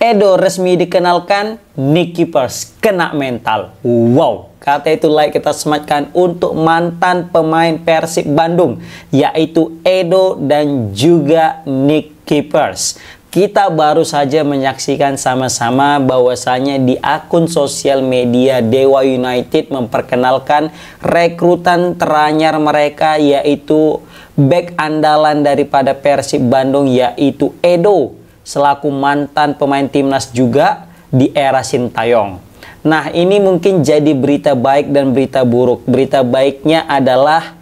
Edo resmi dikenalkan, Nick Keepers kena mental. Wow, kata itu like kita sematkan untuk mantan pemain Persib Bandung, yaitu Edo dan juga Nick Keepers. Kita baru saja menyaksikan sama-sama bahwasanya di akun sosial media Dewa United memperkenalkan rekrutan teranyar mereka, yaitu bek andalan daripada Persib Bandung, yaitu Edo, selaku mantan pemain timnas juga di era Sintayong. Nah, ini mungkin jadi berita baik dan berita buruk. Berita baiknya adalah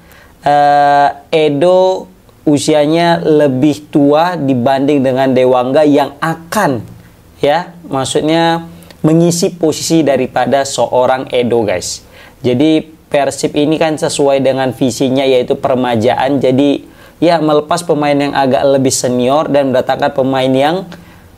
Edo usianya lebih tua dibanding dengan Dewangga yang akan, ya, maksudnya mengisi posisi daripada seorang Edo, guys. Jadi Persib ini kan sesuai dengan visinya, yaitu peremajaan. Jadi ya, melepas pemain yang agak lebih senior dan mendatangkan pemain yang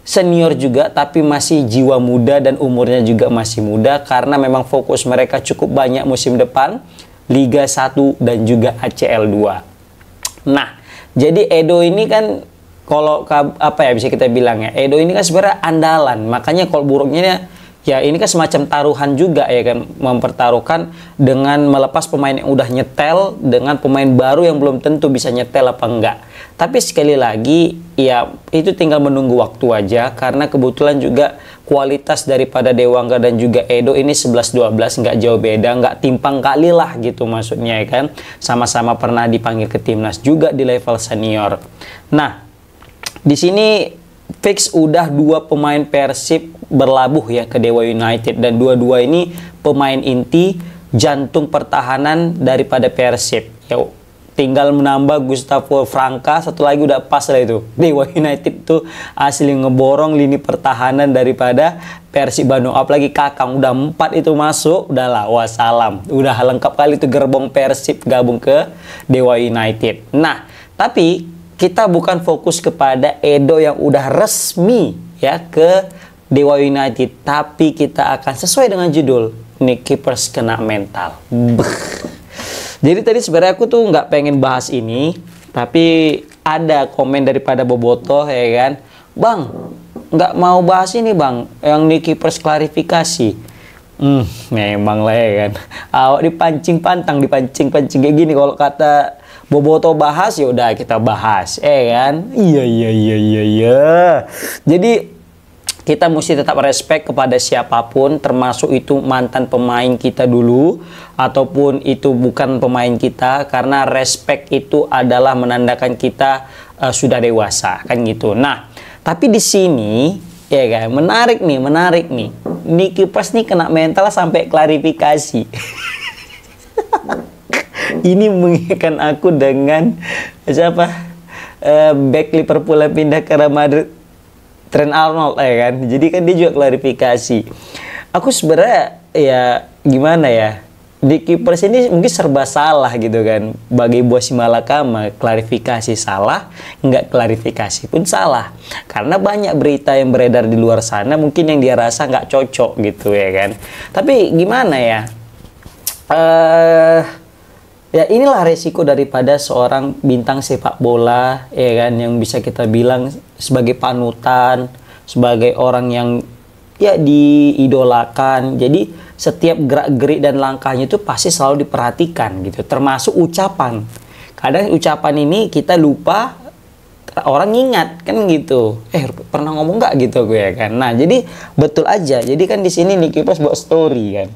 senior juga tapi masih jiwa muda dan umurnya juga masih muda, karena memang fokus mereka cukup banyak musim depan Liga 1 dan juga ACL 2. Nah, jadi Edo ini kan, kalau apa ya bisa kita bilang ya, Edo ini kan sebenarnya andalan. Makanya kalau buruknya ya ini kan semacam taruhan juga, ya kan, mempertaruhkan dengan melepas pemain yang udah nyetel dengan pemain baru yang belum tentu bisa nyetel apa enggak. Tapi sekali lagi ya itu tinggal menunggu waktu aja, karena kebetulan juga kualitas daripada Dewangga dan juga Edo ini 11-12, nggak jauh beda, nggak timpang kali lah gitu maksudnya, ya kan. Sama-sama pernah dipanggil ke timnas juga di level senior. Nah, di sini fix udah 2 pemain Persib berlabuh ya ke Dewa United, dan dua-dua ini pemain inti jantung pertahanan daripada Persib. Ya, tinggal menambah Gustavo Franca, satu lagi udah pas lah itu. Dewa United tuh asli ngeborong lini pertahanan daripada Persib Bandung. Apalagi Kakang udah 4 itu masuk, udahlah wassalam. Udah lengkap kali itu gerbong Persib gabung ke Dewa United. Nah, tapi kita bukan fokus kepada Edo yang udah resmi ya ke Dewa United, tapi kita akan sesuai dengan judul, Nick Keepers kena mental. Jadi tadi sebenarnya aku tuh nggak pengen bahas ini, tapi ada komen daripada Bobotoh, ya kan, Bang, nggak mau bahas ini Bang, yang Nick Keepers klarifikasi. Memang lah, ya kan, awak dipancing pantang, dipancing kayak gini. Kalau kata Bobotoh bahas, ya udah kita bahas, kan? Iya. Jadi kita mesti tetap respect kepada siapapun, termasuk itu mantan pemain kita dulu ataupun itu bukan pemain kita, karena respect itu adalah menandakan kita sudah dewasa, kan gitu. Nah, tapi di sini ya kan, menarik nih. Nick Keepers nih kena mental sampai klarifikasi. Ini mengingatkan aku dengan siapa? Back Liverpool yang pindah ke Real Madrid, Trent Arnold, ya kan. Jadi kan dia juga klarifikasi. Aku sebenarnya ya gimana ya, Nick Keepers ini mungkin serba salah gitu kan. Bagi bos Malakama, klarifikasi salah, nggak klarifikasi pun salah. Karena banyak berita yang beredar di luar sana mungkin yang dia rasa nggak cocok gitu, ya kan. Tapi gimana ya, ya inilah resiko daripada seorang bintang sepak bola, ya kan, yang bisa kita bilang sebagai panutan, sebagai orang yang ya diidolakan. Jadi setiap gerak-gerik dan langkahnya itu pasti selalu diperhatikan gitu, termasuk ucapan. Kadang ucapan ini kita lupa, orang ingat kan gitu. Pernah ngomong nggak gitu gue, ya kan. Nah, jadi betul aja. Jadi kan di sini Nick Keepers buat story kan.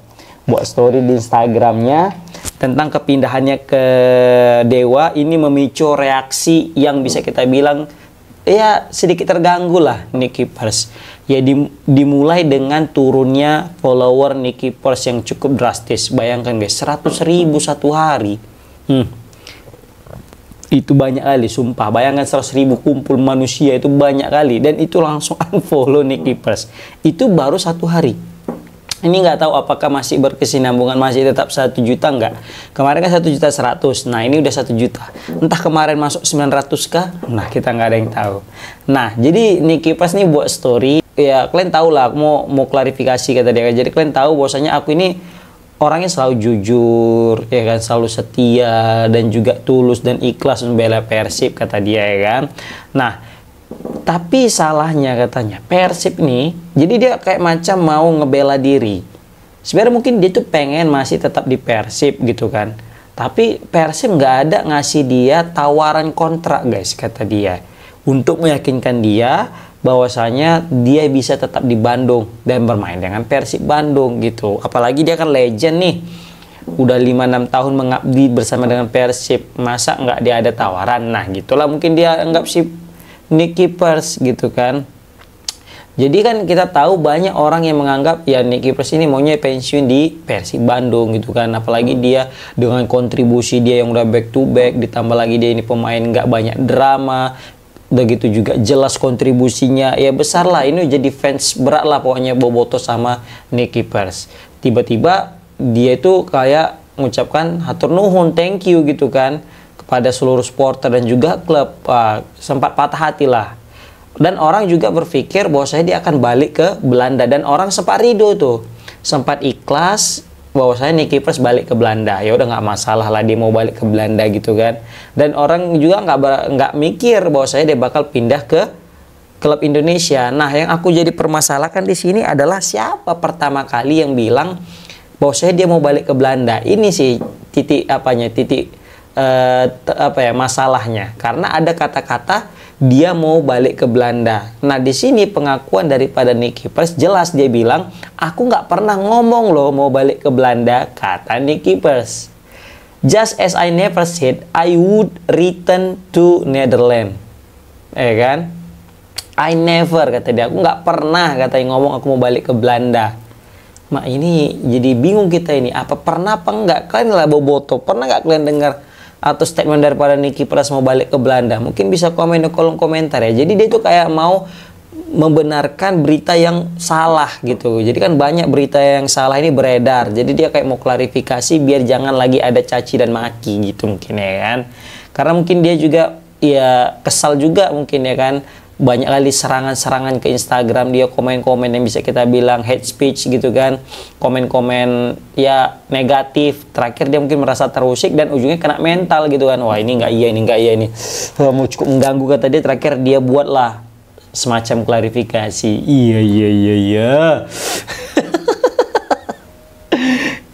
Buat story di Instagramnya tentang kepindahannya ke Dewa. Ini memicu reaksi yang bisa kita bilang ya sedikit terganggu lah Nick Keepers. Ya dimulai dengan turunnya follower Nick Keepers yang cukup drastis. Bayangkan guys, 100.000 satu hari. Itu banyak kali, sumpah. Bayangkan 100.000 kumpul manusia, itu banyak kali. Dan itu langsung unfollow Nick Keepers. Itu baru 1 hari. Ini nggak tahu apakah masih berkesinambungan, masih tetap 1 juta nggak. Kemarin kan 1.100.000. Nah, ini udah 1 juta. Entah kemarin masuk 900 kah? Nah, kita nggak ada yang tahu. Nah, jadi Nick Keepers nih buat story. Ya, kalian tahu lah, aku mau klarifikasi kata dia. Jadi kalian tahu bahwasanya aku ini orangnya selalu jujur, ya kan, selalu setia dan juga tulus dan ikhlas membela Persib, kata dia, ya kan. Nah, Tapi salahnya katanya Persib nih, jadi dia kayak macam mau ngebela diri. Sebenarnya mungkin dia tuh pengen masih tetap di Persib gitu kan. Tapi Persib nggak ada ngasih dia tawaran kontrak guys, kata dia. Untuk meyakinkan dia bahwasanya dia bisa tetap di Bandung dan bermain dengan Persib Bandung gitu. Apalagi dia kan legend nih. Udah 5-6 tahun mengabdi bersama dengan Persib. Masa nggak dia ada tawaran? Nah gitulah mungkin dia anggap si Nick Kipers gitu kan. Jadi kan kita tahu banyak orang yang menganggap ya Nick Kipers ini maunya pensiun di Persib Bandung gitu kan. Apalagi dia dengan kontribusi dia yang udah back to back, ditambah lagi dia ini pemain nggak banyak drama, udah gitu juga jelas kontribusinya ya besar lah. Ini jadi fans berat lah pokoknya Boboto sama Nick Kipers. Tiba-tiba dia itu kayak mengucapkan hatur nuhun, thank you gitu kan kepada seluruh supporter dan juga klub. Sempat patah hati lah. Dan orang juga berpikir bahwa dia akan balik ke Belanda. Dan orang sempat ridho tuh. Sempat ikhlas bahwa Nick Kipers balik ke Belanda. Ya udah nggak masalah lah dia mau balik ke Belanda gitu kan. Dan orang juga nggak mikir bahwa dia bakal pindah ke klub Indonesia. Nah yang aku jadi permasalahkan di sini adalah siapa pertama kali yang bilang bahwa dia mau balik ke Belanda. Ini sih titik masalahnya, karena ada kata-kata dia mau balik ke Belanda. Nah di sini pengakuan daripada Nick Kipers jelas dia bilang aku nggak pernah ngomong loh mau balik ke Belanda, kata Nick Kipers. Just as I never said I would return to Netherlands, kan? I never, kata dia, aku nggak pernah katanya ngomong aku mau balik ke Belanda. Mak ini jadi bingung kita ini, apa pernah apa enggak? Kalian lah Boboto, pernah nggak kalian dengar atau statement daripada Nick Kipers mau balik ke Belanda? Mungkin bisa komen di kolom komentar ya. Jadi dia itu kayak mau membenarkan berita yang salah gitu. Jadi kan banyak berita yang salah ini beredar. Jadi dia kayak mau klarifikasi biar jangan lagi ada caci dan maki gitu mungkin ya kan. Karena mungkin dia juga ya kesal juga mungkin ya kan. Banyak kali serangan-serangan ke Instagram dia, komen-komen yang bisa kita bilang hate speech gitu kan, komen-komen ya negatif. Terakhir dia mungkin merasa terusik dan ujungnya kena mental gitu kan. Wah ini nggak iya, ini nggak iya, ini mau cukup mengganggu, kata dia. Terakhir dia buatlah semacam klarifikasi. Iya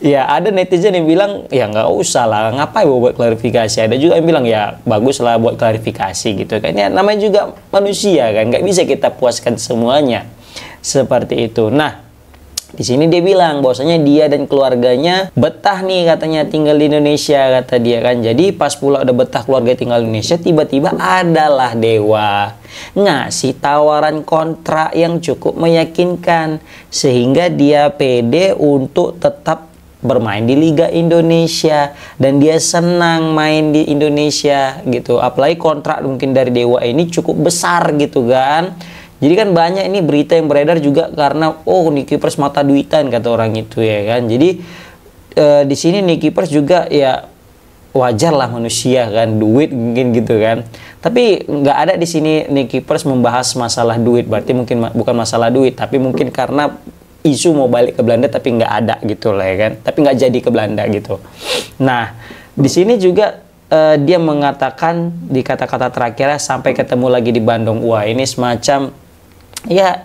ya ada netizen yang bilang ya nggak usah lah, ngapain buat klarifikasi. Ada juga yang bilang ya bagus lah buat klarifikasi gitu kan. Ya namanya juga manusia kan, nggak bisa kita puaskan semuanya seperti itu. Nah di sini dia bilang bahwasanya dia dan keluarganya betah nih katanya tinggal di Indonesia, kata dia kan. Jadi pas pula udah betah keluarga tinggal di Indonesia, tiba-tiba adalah Dewa ngasih tawaran kontrak yang cukup meyakinkan sehingga dia pede untuk tetap bermain di Liga Indonesia dan dia senang main di Indonesia gitu. Apalagi kontrak mungkin dari Dewa ini cukup besar gitu kan. Jadi kan banyak ini berita yang beredar juga karena Nick Kipers mata duitan kata orang itu ya kan. Jadi di sini Nick Kipers juga ya wajar lah manusia kan, duit mungkin gitu kan. Tapi nggak ada di sini Nick Kipers membahas masalah duit. Berarti mungkin bukan masalah duit, tapi mungkin karena isu mau balik ke Belanda tapi nggak ada gitu lah ya kan, tapi nggak jadi ke Belanda gitu. Nah di sini juga dia mengatakan di kata-kata terakhirnya sampai ketemu lagi di Bandung. Wah ini semacam ya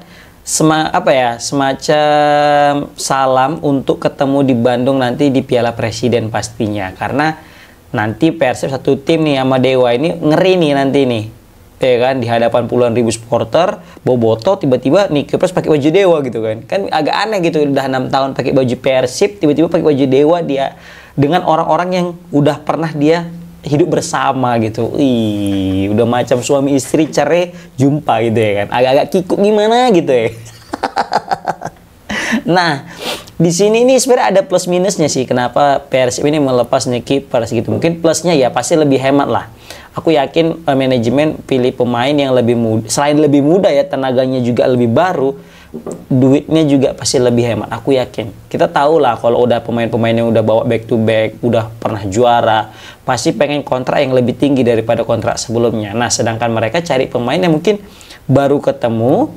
semacam salam untuk ketemu di Bandung nanti di Piala Presiden pastinya, karena nanti Persib satu tim nih sama Dewa ini ngeri nih nanti nih ya kan, di hadapan puluhan ribu supporter. Boboto tiba-tiba Nick Kipers pakai baju Dewa gitu kan agak aneh gitu. Udah 6 tahun pakai baju Persib, tiba-tiba pakai baju Dewa dia dengan orang-orang yang udah pernah dia hidup bersama gitu. Udah macam suami istri cerai jumpa gitu ya kan, agak-agak kikuk gimana gitu ya. Nah di sini ini sebenarnya ada plus minusnya sih kenapa Persib ini melepas Nick Kipers gitu. Mungkin plusnya ya pasti lebih hemat lah. Aku yakin manajemen pilih pemain yang lebih muda. Selain lebih muda ya, tenaganya juga lebih baru, duitnya juga pasti lebih hemat. Aku yakin. Kita tahu lah kalau udah pemain-pemain yang udah bawa back to back, udah pernah juara, pasti pengen kontrak yang lebih tinggi daripada kontrak sebelumnya. Nah sedangkan mereka cari pemain yang mungkin baru ketemu,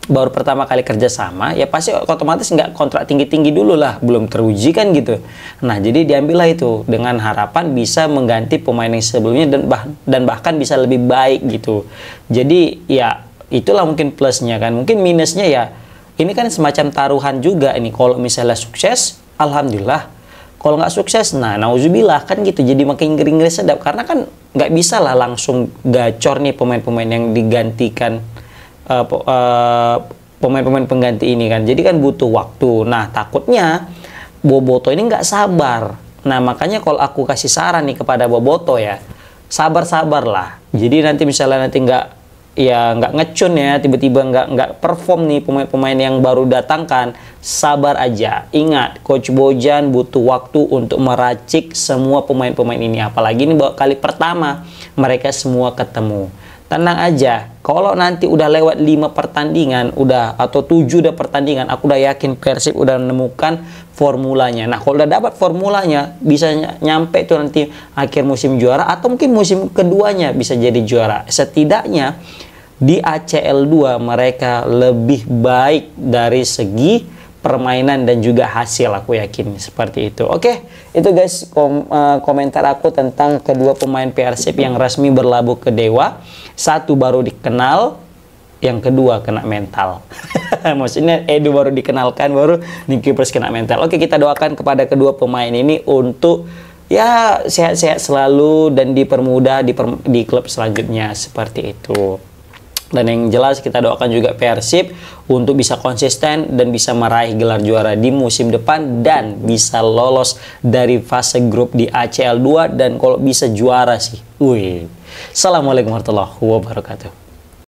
baru pertama kali kerjasama, ya pasti otomatis nggak kontrak tinggi-tinggi dulu lah, belum teruji kan gitu. Nah, jadi diambillah itu dengan harapan bisa mengganti pemain yang sebelumnya dan bahkan bisa lebih baik gitu. Jadi ya itulah mungkin plusnya kan. Mungkin minusnya ya ini kan semacam taruhan juga ini. Kalau misalnya sukses, alhamdulillah. Kalau nggak sukses, nah nauzubillah kan gitu. Jadi makin ngeri-ngeri sedap karena kan nggak bisa lah langsung gacor nih pemain-pemain yang digantikan pemain-pemain pengganti ini kan. Jadi kan butuh waktu. Nah, takutnya Boboto ini nggak sabar. Nah, makanya kalau aku kasih saran nih kepada Boboto ya, sabar-sabarlah. Jadi nanti misalnya nggak ngecun ya, tiba-tiba nggak perform nih pemain-pemain yang baru datangkan, sabar aja. Ingat, Coach Bojan butuh waktu untuk meracik semua pemain-pemain ini. Apalagi ini kali pertama mereka semua ketemu. Tenang aja, kalau nanti udah lewat 5 pertandingan, atau 7 udah pertandingan, aku udah yakin Persib udah menemukan formulanya. Nah, kalau udah dapat formulanya, bisa nyampe tuh nanti akhir musim juara, atau mungkin musim keduanya bisa jadi juara. Setidaknya di ACL 2 mereka lebih baik dari segi permainan dan juga hasil, aku yakin seperti itu. Oke, itu guys komentar aku tentang kedua pemain Persib yang resmi berlabuh ke Dewa. Satu baru dikenal, yang kedua kena mental. Maksudnya Edo baru dikenalkan, baru Nicky Pers kena mental. Oke, kita doakan kepada kedua pemain ini untuk ya sehat-sehat selalu dan dipermudah di klub selanjutnya, seperti itu. Dan yang jelas kita doakan juga Persib untuk bisa konsisten dan bisa meraih gelar juara di musim depan dan bisa lolos dari fase grup di ACL 2 dan kalau bisa juara sih. Assalamualaikum warahmatullahi wabarakatuh.